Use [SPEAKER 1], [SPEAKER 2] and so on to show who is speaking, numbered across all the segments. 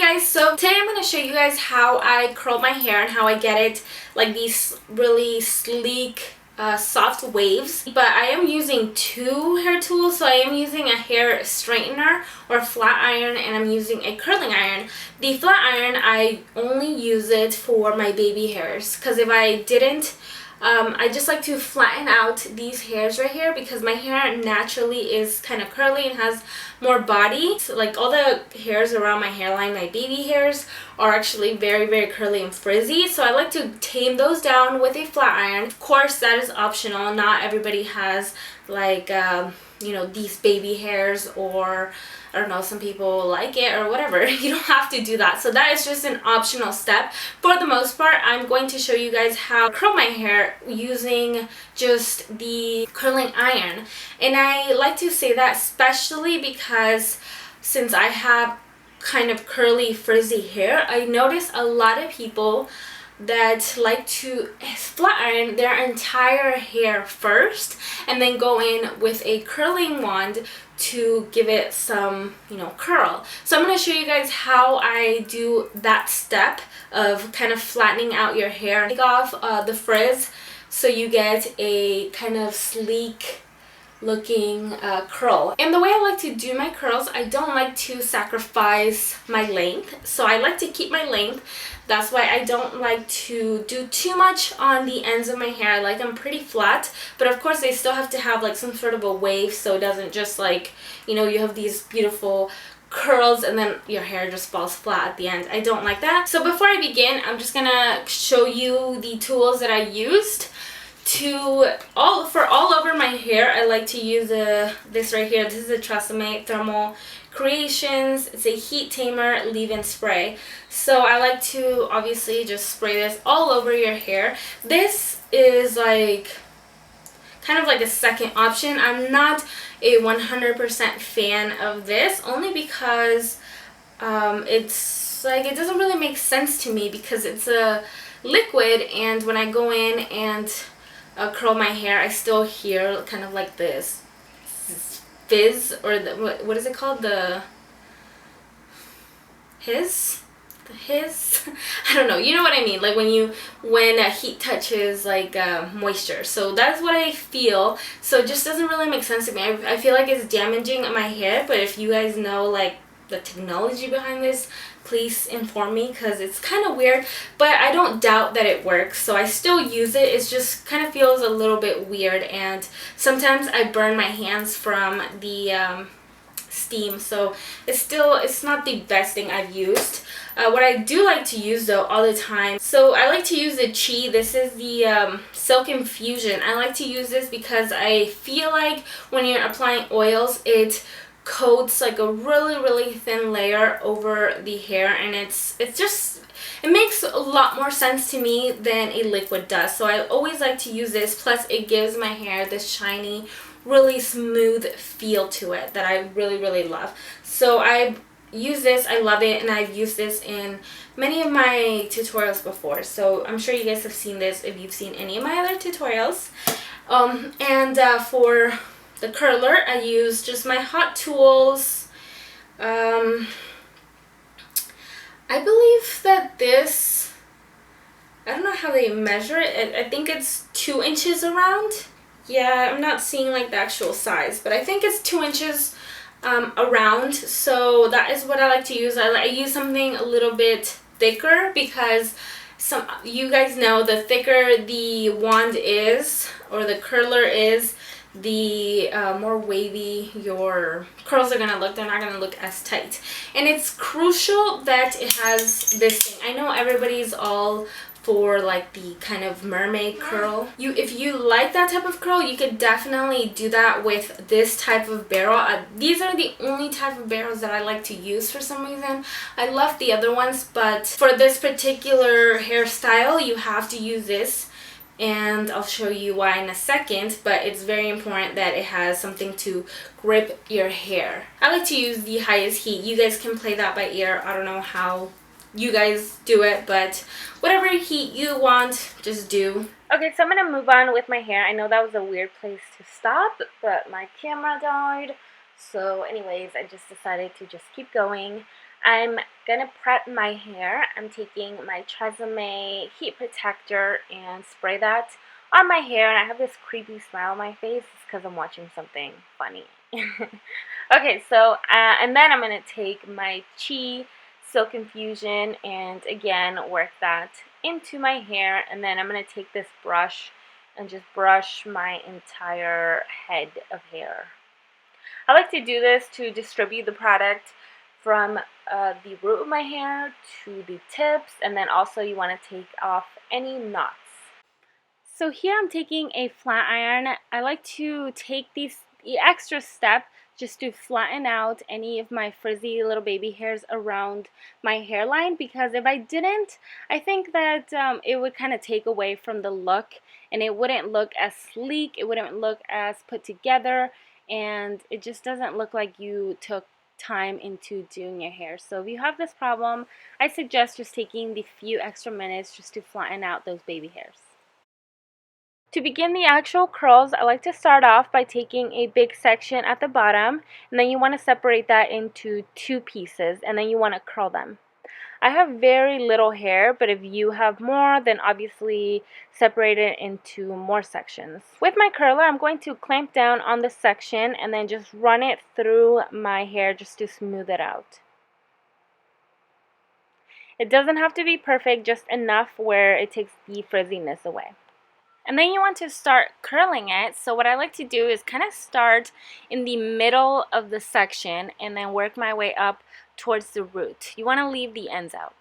[SPEAKER 1] guys, so today I'm going to show you guys how I curl my hair and how I get it like these really sleek soft waves. But I am using two hair tools, so I am using a hair straightener or flat iron, and I'm using a curling iron. The flat iron, I only use it for my baby hairs, because if I didn't, I just like to flatten out these hairs right here because my hair naturally is kind of curly and has more body. So like all the hairs around my hairline, my baby hairs, are actually very curly and frizzy. So I like to tame those down with a flat iron. Of course, that is optional. Not everybody has like you know, these baby hairs, or I don't know, some people like it or whatever. You don't have to do that. So that is just an optional step. For the most part, I'm going to show you guys how to curl my hair using just the curling iron. And I like to say that especially because since I have kind of curly frizzy hair, I notice a lot of people that like to flat iron their entire hair first and then go in with a curling wand to give it some, you know, curl. So I'm going to show you guys how I do that step of kind of flattening out your hair. Take off the frizz so you get a kind of sleek looking curl. And the way I like to do my curls, I don't like to sacrifice my length, so I like to keep my length. That's why I don't like to do too much on the ends of my hair. I like them pretty flat, but of course they still have to have like some sort of a wave, so it doesn't just like, you know, you have these beautiful curls and then your hair just falls flat at the end. I don't like that. So before I begin, I'm just gonna show you the tools that I used for all over my hair. I like to use this right here. This is a Tresemme Thermal Creations. It's a heat tamer leave-in spray. So I like to obviously just spray this all over your hair. This is like kind of like a second option. I'm not a 100% fan of this, only because it's like, it doesn't really make sense to me because it's a liquid, and when I go in and curl my hair, I still hear kind of like this fizz, or what is it called, the hiss, I don't know, you know what I mean, like when heat touches like moisture. So that's what I feel. So it just doesn't really make sense to me. I feel like it's damaging my hair, but if you guys know like the technology behind this, please inform me, because it's kind of weird, but I don't doubt that it works, so I still use it. It just kind of feels a little bit weird, and sometimes I burn my hands from the steam, so it's not the best thing I've used. What I do like to use though all the time, so I like to use the Chi. This is the Silk Infusion. I like to use this because I feel like when you're applying oils, it coats like a really thin layer over the hair, and it makes a lot more sense to me than a liquid does. So I always like to use this, plus it gives my hair this shiny, really smooth feel to it that I really love. So I use this, I love it, and I've used this in many of my tutorials before, so I'm sure you guys have seen this if you've seen any of my other tutorials. For the curler, I use just my hot tools. I believe that this, I don't know how they measure it. I think it's 2 inches around. Yeah, I'm not seeing like the actual size, but I think it's 2 inches around. So that is what I like to use. I use something a little bit thicker because you guys know the thicker the wand is, or the curler is, the more wavy your curls are gonna look. They're not gonna look as tight, and it's crucial that it has this thing. I know everybody's all for like the kind of mermaid curl. If you like that type of curl, you could definitely do that with this type of barrel. These are the only type of barrels that I like to use for some reason. I love the other ones, but for this particular hairstyle, you have to use this, and I'll show you why in a second, but it's very important that it has something to grip your hair. I like to use the highest heat. You guys can play that by ear. I don't know how you guys do it, but whatever heat you want, just do. Okay, so I'm gonna move on with my hair. I know that was a weird place to stop, but my camera died. So anyways, I just decided to just keep going. I'm gonna prep my hair. I'm taking my Tresemme heat protector and spray that on my hair, and I have this creepy smile on my face. It's because I'm watching something funny. Okay, so and then I'm gonna take my Chi Silk Infusion and again work that into my hair, and then I'm gonna take this brush and just brush my entire head of hair. I like to do this to distribute the product from the root of my hair to the tips, and then also you want to take off any knots. So here I'm taking a flat iron. I like to take the extra step just to flatten out any of my frizzy little baby hairs around my hairline, because if I didn't, I think that it would kind of take away from the look and it wouldn't look as sleek, it wouldn't look as put together, and it just doesn't look like you took time into doing your hair. So if you have this problem, I suggest just taking the few extra minutes just to flatten out those baby hairs. To begin the actual curls, I like to start off by taking a big section at the bottom, and then you want to separate that into two pieces, and then you want to curl them. I have very little hair, but if you have more, then obviously separate it into more sections. With my curler, I'm going to clamp down on the section and then just run it through my hair just to smooth it out. It doesn't have to be perfect, just enough where it takes the frizziness away. And then you want to start curling it. So what I like to do is kind of start in the middle of the section and then work my way up towards the root. You want to leave the ends out.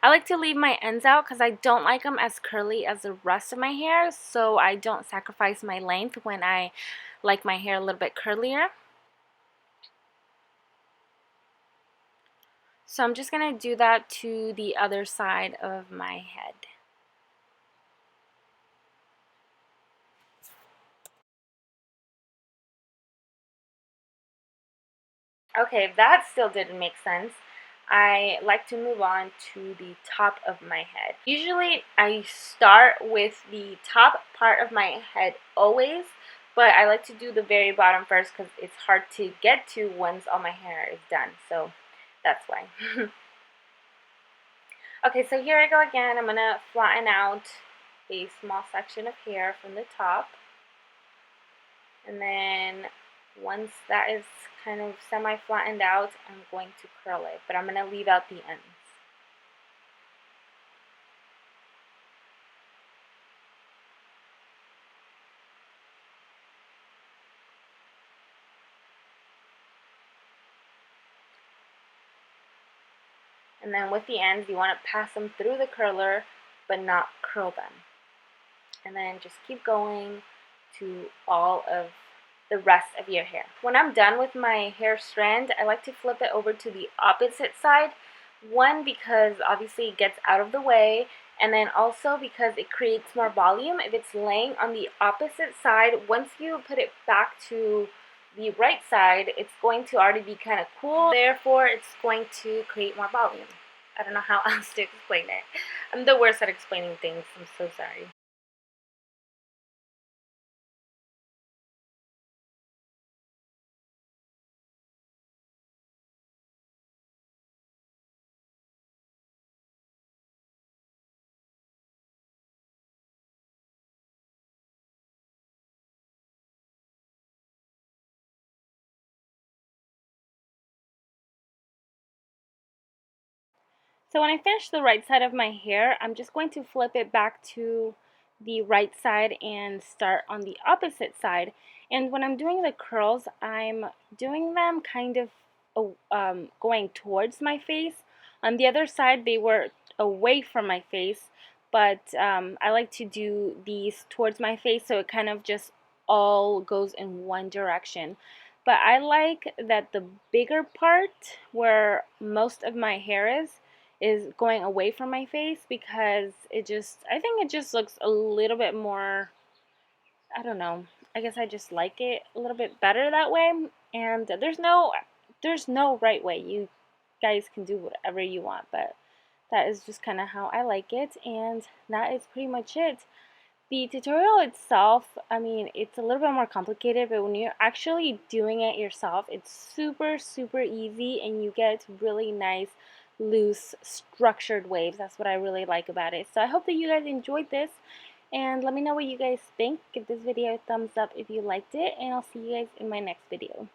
[SPEAKER 1] I like to leave my ends out because I don't like them as curly as the rest of my hair, so I don't sacrifice my length when I like my hair a little bit curlier. So I'm just going to do that to the other side of my head. Okay, if that still didn't make sense, I like to move on to the top of my head. Usually I start with the top part of my head always, but I like to do the very bottom first because it's hard to get to once all my hair is done, so that's why. Okay, so here I go again. I'm going to flatten out a small section of hair from the top, and then once that is kind of semi-flattened out, I'm going to curl it, but I'm going to leave out the ends. And then with the ends, you want to pass them through the curler, but not curl them. And then just keep going to all of the rest of your hair. When I'm done with my hair strand, I like to flip it over to the opposite side. One, because obviously it gets out of the way, and then also because it creates more volume. If it's laying on the opposite side, once you put it back to the right side, it's going to already be kind of cool. Therefore, it's going to create more volume. I don't know how else to explain it. I'm the worst at explaining things. I'm so sorry. So when I finish the right side of my hair, I'm just going to flip it back to the right side and start on the opposite side. And when I'm doing the curls, I'm doing them kind of going towards my face. On the other side, they were away from my face, but I like to do these towards my face so it kind of just all goes in one direction. But I like that the bigger part where most of my hair is going away from my face, because I think it just looks a little bit more, I don't know, I guess I just like it a little bit better that way. And there's no right way. You guys can do whatever you want, but that is just kind of how I like it, and that is pretty much it.
[SPEAKER 2] The tutorial itself, I mean, it's a little bit more complicated, but when you're actually doing it yourself, it's super, super easy and you get really nice, loose, structured waves. That's what I really like about it. So I hope that you guys enjoyed this and let me know what you guys think. Give this video a thumbs up if you liked it, and I'll see you guys in my next video.